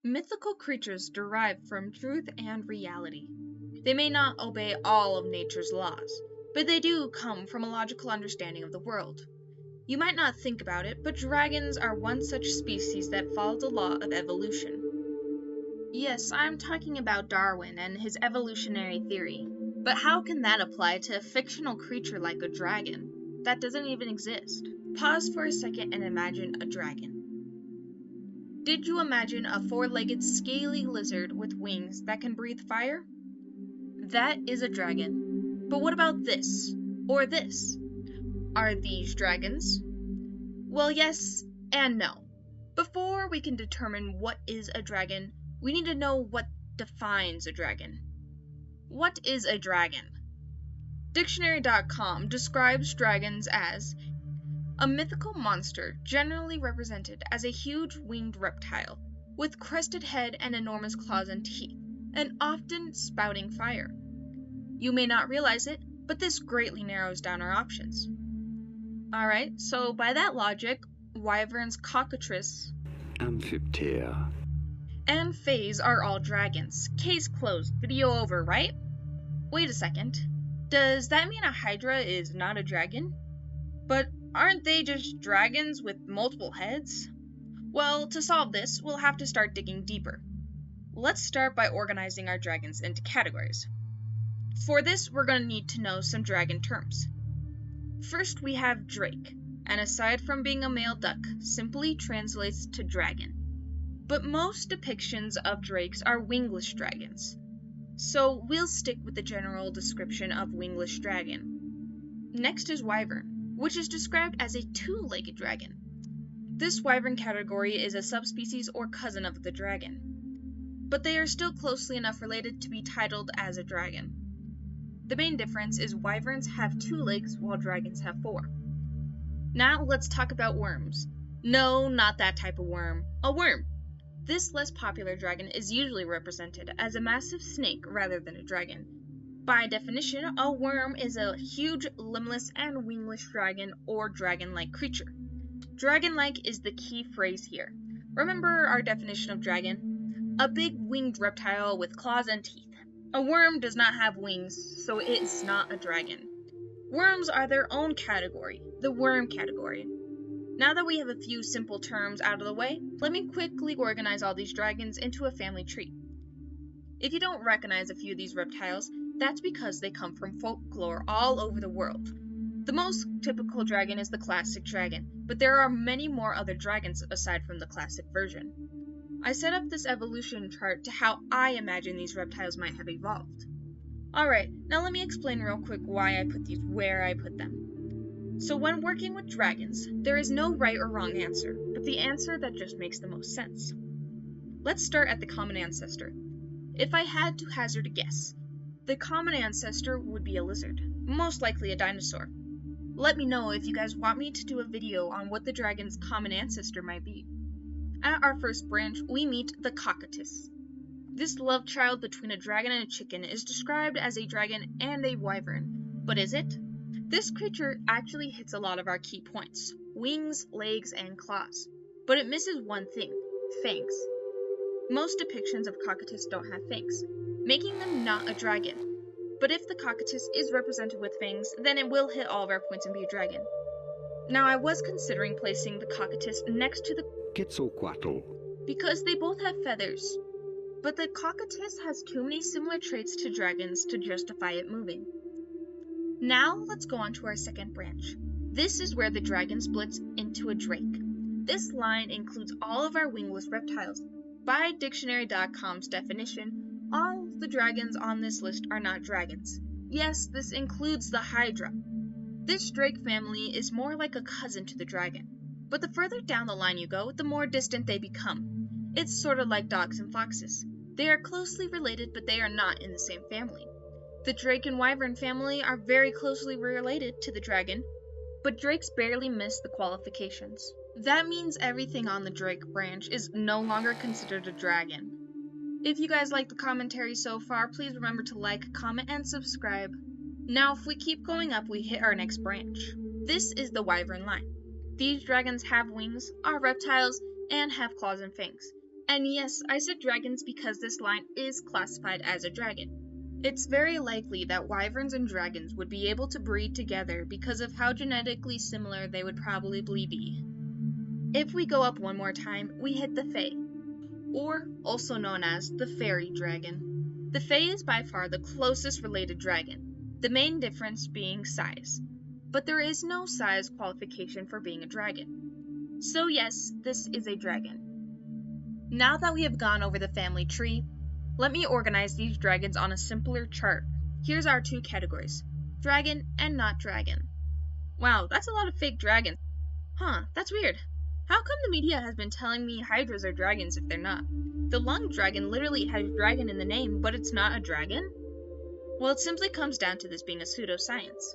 Mythical creatures derive from truth and reality. They may not obey all of nature's laws, but they do come from a logical understanding of the world. You might not think about it, but dragons are one such species that follow the law of evolution. Yes, I'm talking about Darwin and his evolutionary theory, but how can that apply to a fictional creature like a dragon that doesn't even exist? Pause for a second and imagine a dragon. Did you imagine a four-legged scaly lizard with wings that can breathe fire? That is a dragon. But what about this? Or this? Are these dragons? Well, yes and no. Before we can determine what is a dragon, we need to know what defines a dragon. What is a dragon? Dictionary.com describes dragons as a mythical monster generally represented as a huge winged reptile with crested head and enormous claws and teeth, and often spouting fire. You may not realize it, but this greatly narrows down our options. Alright, so by that logic, wyverns, cockatrice, amphiptera, and fays are all dragons. Case closed. Video over, right? Wait a second. Does that mean a hydra is not a dragon? But aren't they just dragons with multiple heads? Well, to solve this, we'll have to start digging deeper. Let's start by organizing our dragons into categories. For this, we're going to need to know some dragon terms. First, we have drake, and aside from being a male duck, simply translates to dragon. But most depictions of drakes are wingless dragons, so we'll stick with the general description of wingless dragon. Next is wyvern, which is described as a two-legged dragon. This wyvern category is a subspecies or cousin of the dragon, but they are still closely enough related to be titled as a dragon. The main difference is wyverns have 2 legs while dragons have 4. Now let's talk about worms. No, not that type of worm. A worm. This less popular dragon is usually represented as a massive snake rather than a dragon. By definition, a worm is a huge, limbless, and wingless dragon or dragon-like creature. Dragon-like is the key phrase here. Remember our definition of dragon? A big winged reptile with claws and teeth. A worm does not have wings, so it's not a dragon. Worms are their own category, the worm category. Now that we have a few simple terms out of the way, let me quickly organize all these dragons into a family tree. If you don't recognize a few of these reptiles, that's because they come from folklore all over the world. The most typical dragon is the classic dragon, but there are many more other dragons aside from the classic version. I set up this evolution chart to how I imagine these reptiles might have evolved. Alright, now let me explain real quick why I put these where I put them. So when working with dragons, there is no right or wrong answer, but the answer that just makes the most sense. Let's start at the common ancestor. If I had to hazard a guess, the common ancestor would be a lizard, most likely a dinosaur. Let me know if you guys want me to do a video on what the dragon's common ancestor might be. At our first branch, we meet the cockatoo. This love child between a dragon and a chicken is described as a dragon and a wyvern, but is it? This creature actually hits a lot of our key points, wings, legs, and claws, but it misses one thing, fangs. Most depictions of cockatoos don't have fangs, making them not a dragon. But if the cockatoo is represented with fangs, then it will hit all of our points and be a dragon. Now I was considering placing the cockatoo next to the Quetzalcoatl, because they both have feathers, but the cockatoo has too many similar traits to dragons to justify it moving. Now let's go on to our second branch. This is where the dragon splits into a drake. This line includes all of our wingless reptiles. By dictionary.com's definition, all of the dragons on this list are not dragons. Yes, this includes the hydra. This drake family is more like a cousin to the dragon, but the further down the line you go, the more distant they become. It's sort of like dogs and foxes. They are closely related, but they are not in the same family. The drake and wyvern family are very closely related to the dragon, but drakes barely miss the qualifications. That means everything on the drake branch is no longer considered a dragon. If you guys like the commentary so far, please remember to like, comment, and subscribe. Now if we keep going up, we hit our next branch. This is the wyvern line. These dragons have wings, are reptiles, and have claws and fangs. And yes, I said dragons because this line is classified as a dragon. It's very likely that wyverns and dragons would be able to breed together because of how genetically similar they would probably be. If we go up one more time, we hit the Fae, or also known as the fairy dragon. The Fae is by far the closest related dragon, the main difference being size. But there is no size qualification for being a dragon. So yes, this is a dragon. Now that we have gone over the family tree, let me organize these dragons on a simpler chart. Here's our two categories, dragon and not dragon. Wow, that's a lot of fake dragons. Huh, that's weird. How come the media has been telling me hydras are dragons if they're not? The lung dragon literally has dragon in the name, but it's not a dragon? Well, it simply comes down to this being a pseudoscience.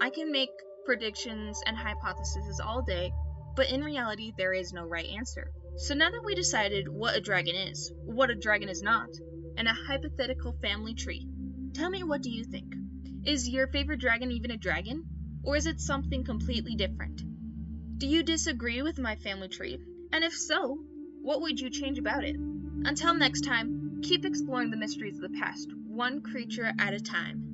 I can make predictions and hypotheses all day, but in reality there is no right answer. So now that we decided what a dragon is, what a dragon is not, and a hypothetical family tree, tell me, what do you think? Is your favorite dragon even a dragon? Or is it something completely different? Do you disagree with my family tree? And if so, what would you change about it? Until next time, keep exploring the mysteries of the past, one creature at a time.